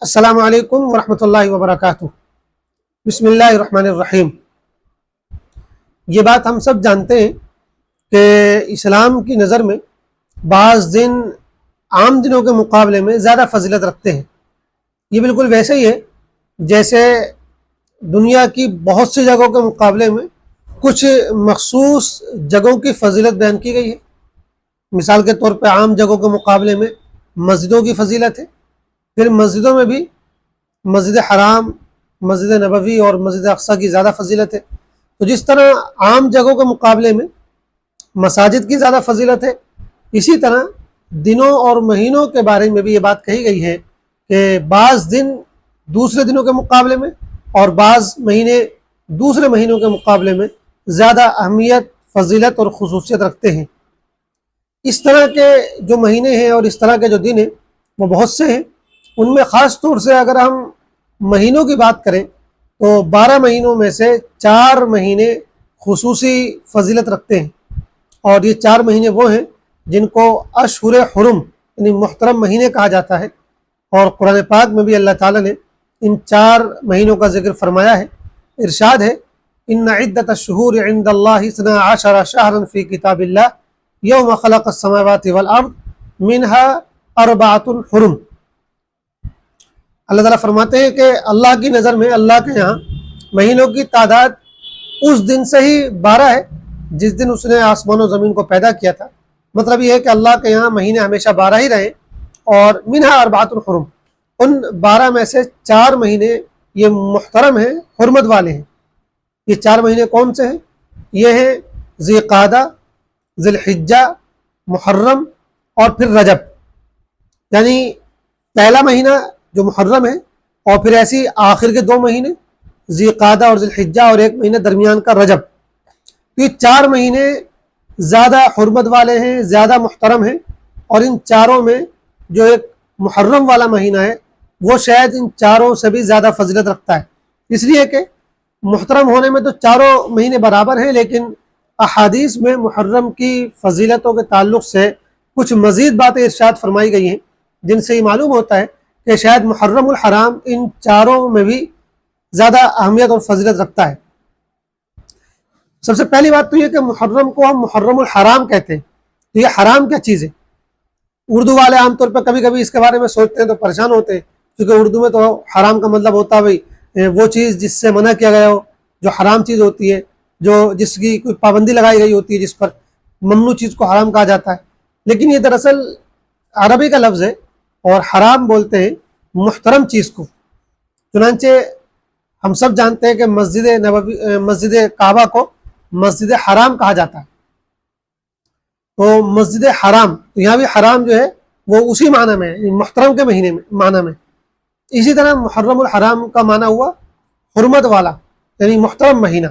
السلام علیکم ورحمۃ اللہ وبرکاتہ۔ بسم اللہ الرحمن الرحیم۔ یہ بات ہم سب جانتے ہیں کہ اسلام کی نظر میں بعض دن عام دنوں کے مقابلے میں زیادہ فضیلت رکھتے ہیں۔ یہ بالکل ویسے ہی ہے جیسے دنیا کی بہت سی جگہوں کے مقابلے میں کچھ مخصوص جگہوں کی فضیلت بیان کی گئی ہے۔ مثال کے طور پہ عام جگہوں کے مقابلے میں مسجدوں کی فضیلت ہے، پھر مسجدوں میں بھی مسجد حرام، مسجد نبوی اور مسجد اقصیٰ کی زیادہ فضیلت ہے۔ تو جس طرح عام جگہوں کے مقابلے میں مساجد کی زیادہ فضیلت ہے، اسی طرح دنوں اور مہینوں کے بارے میں بھی یہ بات کہی گئی ہے کہ بعض دن دوسرے دنوں کے مقابلے میں اور بعض مہینے دوسرے مہینوں کے مقابلے میں زیادہ اہمیت، فضیلت اور خصوصیت رکھتے ہیں۔ اس طرح کے جو مہینے ہیں اور اس طرح کے جو دن ہیں وہ بہت سے ہیں۔ ان میں خاص طور سے اگر ہم مہینوں کی بات کریں تو 12 مہینوں میں سے 4 مہینے خصوصی فضیلت رکھتے ہیں، اور یہ 4 مہینے وہ ہیں جن کو اشہر حرم یعنی محترم مہینے کہا جاتا ہے، اور قرآن پاک میں بھی اللہ تعالیٰ نے ان 4 مہینوں کا ذکر فرمایا ہے۔ ارشاد ہے ان عدۃ الشہور عند اللہ 12 شہرا فی کتاب اللہ یوم خلق السماوات والارض منها 4 حرم۔ اللہ تعالیٰ فرماتے ہیں کہ اللہ کی نظر میں، اللہ کے یہاں مہینوں کی تعداد اس دن سے ہی 12 ہے جس دن اس نے آسمان و زمین کو پیدا کیا تھا۔ مطلب یہ ہے کہ اللہ کے یہاں مہینے ہمیشہ 12 ہی رہے، اور منہا 4 حرم، ان 12 میں سے 4 مہینے یہ محترم ہیں، حرمت والے ہیں۔ یہ 4 مہینے کون سے ہیں؟ یہ ہیں ذی قعدہ، ذی الحجہ، محرم اور پھر رجب۔ یعنی پہلا مہینہ جو محرم ہے، اور پھر ایسی آخر کے 2 مہینے ذی قعدہ اور ذی الحجہ، اور 1 مہینہ درمیان کا رجب۔ تو یہ 4 مہینے زیادہ حرمت والے ہیں، زیادہ محترم ہیں، اور ان چاروں میں جو ایک محرم والا مہینہ ہے وہ شاید ان چاروں سے بھی زیادہ فضیلت رکھتا ہے، اس لیے کہ محترم ہونے میں تو چاروں مہینے برابر ہیں، لیکن احادیث میں محرم کی فضیلتوں کے تعلق سے کچھ مزید باتیں ارشاد فرمائی گئی ہیں جن سے یہ معلوم ہوتا ہے کہ شاید محرم الحرام ان چاروں میں بھی زیادہ اہمیت اور فضیلت رکھتا ہے۔ سب سے پہلی بات تو یہ کہ محرم کو ہم محرم الحرام کہتے ہیں۔ تو یہ حرام کیا چیز ہے؟ اردو والے عام طور پہ کبھی کبھی اس کے بارے میں سوچتے ہیں تو پریشان ہوتے ہیں، کیونکہ اردو میں تو حرام کا مطلب ہوتا ہے بھائی وہ چیز جس سے منع کیا گیا ہو، جو حرام چیز ہوتی ہے، جو جس کی کوئی پابندی لگائی گئی ہوتی ہے، جس پر ممنوع چیز کو حرام کہا جاتا ہے۔ لیکن یہ دراصل عربی کا لفظ ہے، اور حرام بولتے ہیں محترم چیز کو۔ چنانچہ ہم سب جانتے ہیں کہ مسجد کعبہ کو مسجد حرام کہا جاتا ہے۔ تو مسجد حرام، تو یہاں بھی حرام جو ہے وہ اسی معنی میں ہے، محترم کے مہینے میں معنی میں۔ اسی طرح محرم الحرام کا معنی ہوا حرمت والا، یعنی محترم مہینہ۔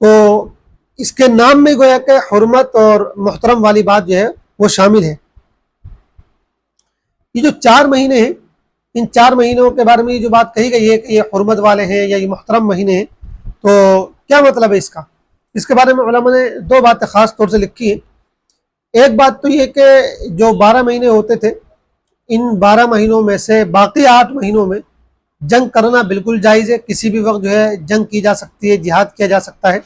تو اس کے نام میں گویا کہ حرمت اور محترم والی بات جو ہے وہ شامل ہے۔ یہ جو 4 مہینے ہیں، ان 4 مہینوں کے بارے میں یہ جو بات کہی گئی ہے کہ یہ حرمت والے ہیں یا یہ محترم مہینے ہیں، تو کیا مطلب ہے اس کا؟ اس کے بارے میں علماء نے 2 باتیں خاص طور سے لکھی ہیں۔ ایک بات تو یہ کہ جو 12 مہینے ہوتے تھے، ان 12 مہینوں میں سے باقی 8 مہینوں میں جنگ کرنا بالکل جائز ہے، کسی بھی وقت جو ہے جنگ کی جا سکتی ہے، جہاد کیا جا سکتا ہے۔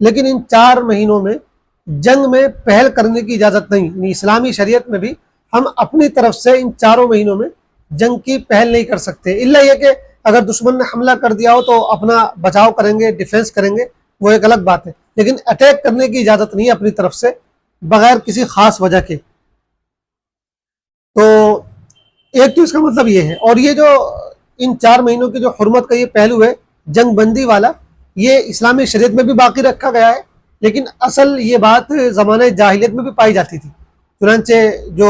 لیکن ان 4 مہینوں میں جنگ میں پہل کرنے کی اجازت نہیں، یعنی اسلامی شریعت میں بھی ہم اپنی طرف سے ان 4 مہینوں میں جنگ کی پہل نہیں کر سکتے، الا یہ کہ اگر دشمن نے حملہ کر دیا ہو تو اپنا بچاؤ کریں گے، ڈیفینس کریں گے، وہ ایک الگ بات ہے، لیکن اٹیک کرنے کی اجازت نہیں ہے اپنی طرف سے بغیر کسی خاص وجہ کے۔ تو ایک تو اس کا مطلب یہ ہے، اور یہ جو ان 4 مہینوں کی جو حرمت کا یہ پہلو ہے جنگ بندی والا، یہ اسلامی شریعت میں بھی باقی رکھا گیا ہے، لیکن اصل یہ بات زمانہ جاہلیت میں بھی پائی جاتی تھی۔ چنانچہ جو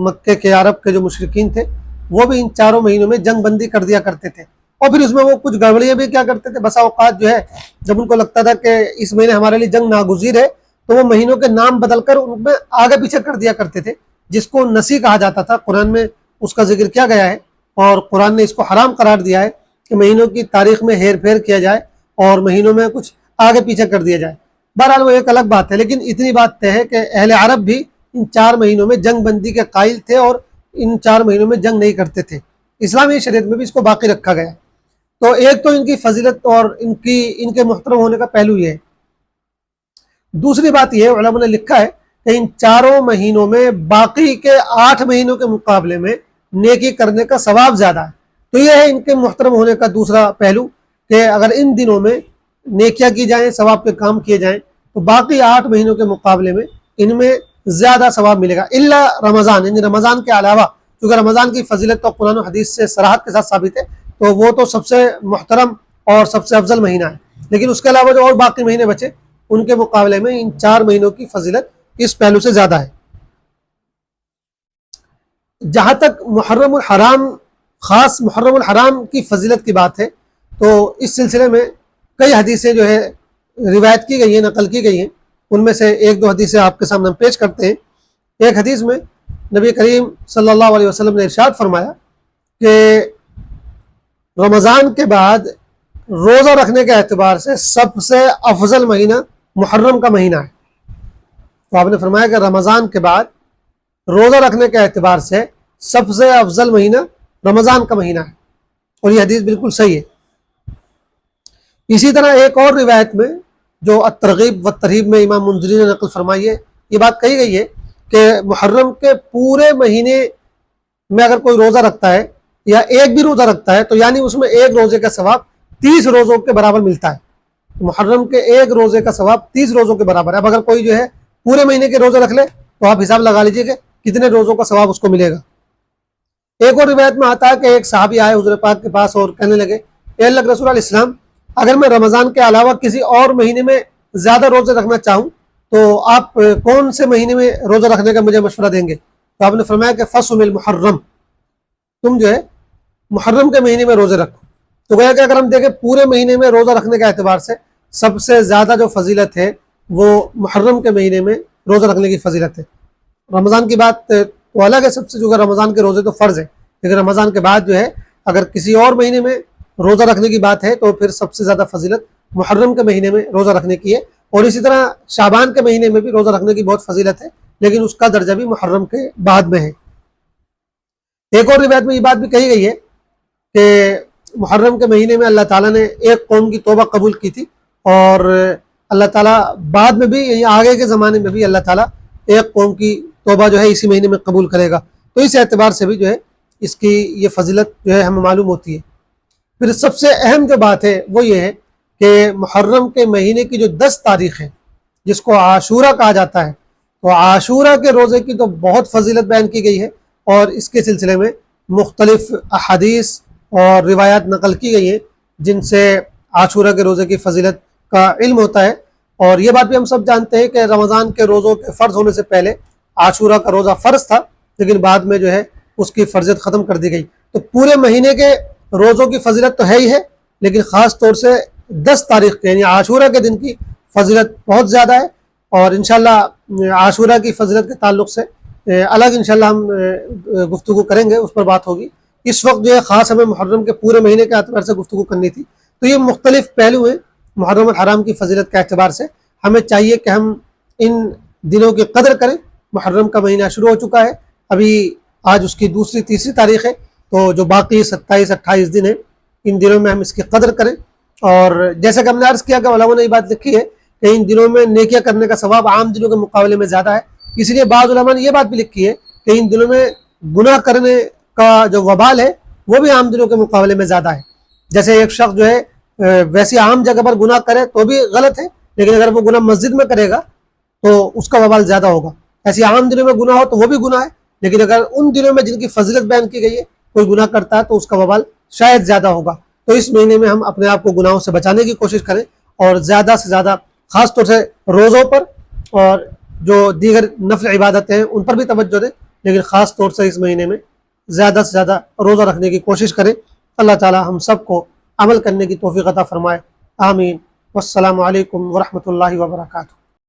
مکے کے عرب کے جو مشرکین تھے وہ بھی ان 4 مہینوں میں جنگ بندی کر دیا کرتے تھے، اور پھر اس میں وہ کچھ گڑبڑیاں بھی کیا کرتے تھے۔ بسا اوقات جو ہے جب ان کو لگتا تھا کہ اس مہینے ہمارے لیے جنگ ناگزیر ہے، تو وہ مہینوں کے نام بدل کر ان میں آگے پیچھے کر دیا کرتے تھے، جس کو نسی کہا جاتا تھا۔ قرآن میں اس کا ذکر کیا گیا ہے، اور قرآن نے اس کو حرام قرار دیا ہے کہ مہینوں کی تاریخ میں ہیر پھیر کیا جائے اور مہینوں میں کچھ آگے پیچھے کر دیا جائے۔ بہرحال وہ ایک الگ بات ہے، لیکن اتنی بات طے ہے کہ اہل عرب بھی ان 4 مہینوں میں جنگ بندی کے قائل تھے اور ان 4 مہینوں میں جنگ نہیں کرتے تھے۔ اسلامی شریعت میں بھی اس کو باقی رکھا گیا. تو ایک تو ان کی فضیلت اور ان کے محترم ہونے کا پہلو یہ ہے. دوسری بات یہ علماء نے لکھا ہے کہ ان 4 مہینوں میں باقی کے 8 مہینوں کے مقابلے میں نیکی کرنے کا ثواب زیادہ ہے. تو یہ ہے ان کے محترم ہونے کا دوسرا پہلو کہ اگر ان دنوں میں نیکیاں کی جائیں، ثواب کے کام کیے جائیں، تو باقی 8 مہینوں کے مقابلے میں ان میں زیادہ ثواب ملے گا. الا رمضان، یعنی رمضان کے علاوہ، کیونکہ رمضان کی فضیلت تو قرآن و حدیث سے صراحت کے ساتھ ثابت ہے، تو وہ تو سب سے محترم اور سب سے افضل مہینہ ہے. لیکن اس کے علاوہ جو اور باقی مہینے بچے ان کے مقابلے میں ان 4 مہینوں کی فضیلت اس پہلو سے زیادہ ہے. جہاں تک محرم الحرام، خاص محرم الحرام کی فضیلت کی بات ہے، تو اس سلسلے میں کئی حدیثیں جو ہے روایت کی گئی ہیں، نقل کی گئی ہیں. ان میں سے ایک دو حدیثیں آپ کے سامنے ہم پیش کرتے ہیں. ایک حدیث میں نبی کریم صلی اللہ علیہ وسلم نے ارشاد فرمایا کہ رمضان کے بعد روزہ رکھنے کے اعتبار سے سب سے افضل مہینہ محرم کا مہینہ ہے. تو آپ نے فرمایا کہ رمضان کے بعد روزہ رکھنے کے اعتبار سے سب سے افضل مہینہ رمضان کا مہینہ ہے، اور یہ حدیث بالکل صحیح ہے. اسی طرح ایک اور روایت میں جو الترغیب والترہیب میں امام منذری نے نقل فرمائی ہے، یہ بات کہی گئی ہے کہ محرم کے پورے مہینے میں اگر کوئی روزہ رکھتا ہے یا ایک بھی روزہ رکھتا ہے، تو یعنی اس میں ایک روزے کا ثواب 30 روزوں کے برابر ملتا ہے. محرم کے ایک روزے کا ثواب 30 روزوں کے برابر ہے. اب اگر کوئی جو ہے پورے مہینے کے روزے رکھ لے تو آپ حساب لگا لیجئے کہ کتنے روزوں کا ثواب اس کو ملے گا. ایک اور روایت میں آتا ہے کہ ایک صحابی آئے حضور پاک کے پاس اور کہنے لگے، اے اللہ کے رسول علیہ السلام، اگر میں رمضان کے علاوہ کسی اور مہینے میں زیادہ روزے رکھنا چاہوں تو آپ کون سے مہینے میں روزہ رکھنے کا مجھے مشورہ دیں گے؟ تو آپ نے فرمایا کہ فصم المحرم، تم جو ہے محرم کے مہینے میں روزے رکھو. تو گویا کہ اگر ہم دیکھیں پورے مہینے میں روزہ رکھنے کے اعتبار سے سب سے زیادہ جو فضیلت ہے وہ محرم کے مہینے میں روزہ رکھنے کی فضیلت ہے. رمضان کی بات تو الگ ہے سب سے، جو کہ رمضان کے روزے تو فرض ہے، لیکن رمضان کے بعد جو ہے اگر کسی اور مہینے میں روزہ رکھنے کی بات ہے تو پھر سب سے زیادہ فضیلت محرم کے مہینے میں روزہ رکھنے کی ہے. اور اسی طرح شعبان کے مہینے میں بھی روزہ رکھنے کی بہت فضیلت ہے، لیکن اس کا درجہ بھی محرم کے بعد میں ہے. ایک اور روایت میں یہ بات بھی کہی گئی ہے کہ محرم کے مہینے میں اللہ تعالیٰ نے ایک قوم کی توبہ قبول کی تھی، اور اللہ تعالیٰ بعد میں بھی، یعنی آگے کے زمانے میں بھی اللہ تعالیٰ ایک قوم کی توبہ جو ہے اسی مہینے میں قبول کرے گا. تو اس اعتبار سے بھی جو ہے اس کی یہ فضیلت جو ہے ہمیں معلوم ہوتی ہے. پھر سب سے اہم جو بات ہے وہ یہ ہے کہ محرم کے مہینے کی جو 10 تاریخ ہے جس کو عاشورہ کہا جاتا ہے، تو عاشورہ کے روزے کی تو بہت فضیلت بیان کی گئی ہے، اور اس کے سلسلے میں مختلف احادیث اور روایات نقل کی گئی ہیں جن سے عاشورہ کے روزے کی فضیلت کا علم ہوتا ہے. اور یہ بات بھی ہم سب جانتے ہیں کہ رمضان کے روزوں کے فرض ہونے سے پہلے عاشورہ کا روزہ فرض تھا، لیکن بعد میں جو ہے اس کی فرضیت ختم کر دی گئی. تو پورے مہینے کے روزوں کی فضیلت تو ہے ہی ہے، لیکن خاص طور سے 10 تاریخ کے یعنی عاشورہ کے دن کی فضیلت بہت زیادہ ہے. اور انشاءاللہ عاشورہ کی فضیلت کے تعلق سے الگ انشاءاللہ ہم گفتگو کریں گے، اس پر بات ہوگی. اس وقت جو ہے خاص ہمیں محرم کے پورے مہینے کے اعتبار سے گفتگو کرنی تھی. تو یہ مختلف پہلو ہیں محرم الحرام کی فضیلت کے اعتبار سے. ہمیں چاہیے کہ ہم ان دنوں کی قدر کریں. محرم کا مہینہ شروع ہو چکا ہے، ابھی آج اس کی دوسری تیسری تاریخ ہے، تو جو باقی 27-28 دن ہیں ان دنوں میں ہم اس کی قدر کریں. اور جیسا کہ ہم نے عرض کیا کہ علماء نے یہ بات لکھی ہے کہ ان دنوں میں نیکیاں کرنے کا ثواب عام دنوں کے مقابلے میں زیادہ ہے. اس لیے بعض علماء نے یہ بات بھی لکھی ہے کہ ان دنوں میں گناہ کرنے کا جو وبال ہے وہ بھی عام دنوں کے مقابلے میں زیادہ ہے. جیسے ایک شخص جو ہے ویسی عام جگہ پر گناہ کرے تو بھی غلط ہے، لیکن اگر وہ گناہ مسجد میں کرے گا تو اس کا وبال زیادہ ہوگا. ایسے عام دنوں میں گناہ ہو تو وہ بھی گناہ ہے، لیکن اگر ان دنوں میں جن کی فضیلت بیان کی گئی ہے کوئی گناہ کرتا ہے تو اس کا وبال شاید زیادہ ہوگا. تو اس مہینے میں ہم اپنے آپ کو گناہوں سے بچانے کی کوشش کریں، اور زیادہ سے زیادہ خاص طور سے روزوں پر اور جو دیگر نفل عبادتیں ہیں ان پر بھی توجہ دیں، لیکن خاص طور سے اس مہینے میں زیادہ سے زیادہ روزہ رکھنے کی کوشش کریں. اللہ تعالی ہم سب کو عمل کرنے کی توفیق عطا فرمائے. آمین. والسلام علیکم ورحمۃ اللہ وبرکاتہ.